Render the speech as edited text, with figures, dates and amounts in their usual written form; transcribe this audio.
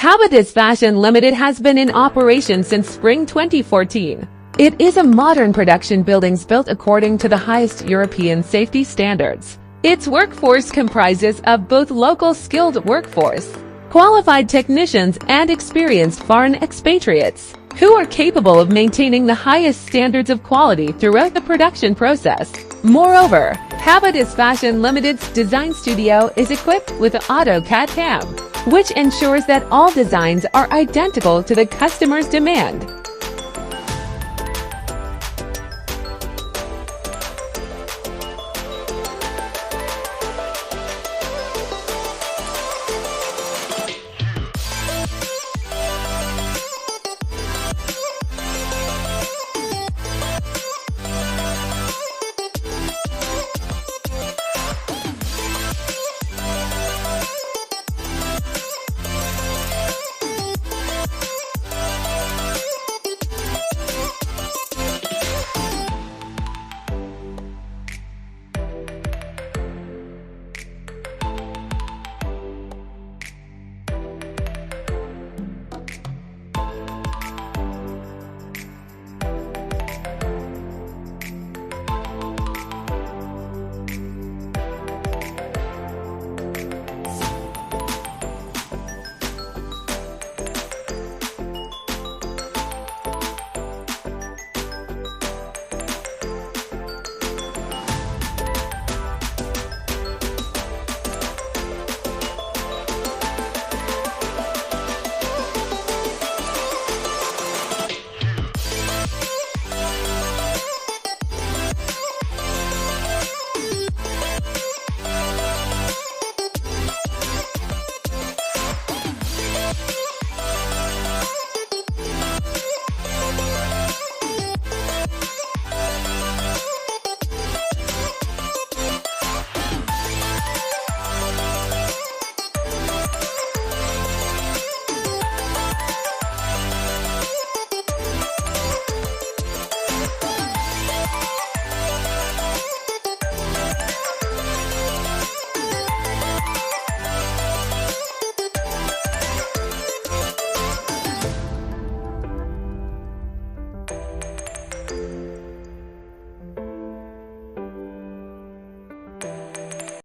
Habitus Fashion Limited has been in operation since spring 2014. It is a modern production building built according to the highest European safety standards. Its workforce comprises of both local skilled workforce, qualified technicians, and experienced foreign expatriates, who are capable of maintaining the highest standards of quality throughout the production process. Moreover, Habitus Fashion Limited's design studio is equipped with AutoCAD CAM, which ensures that all designs are identical to the customer's demand.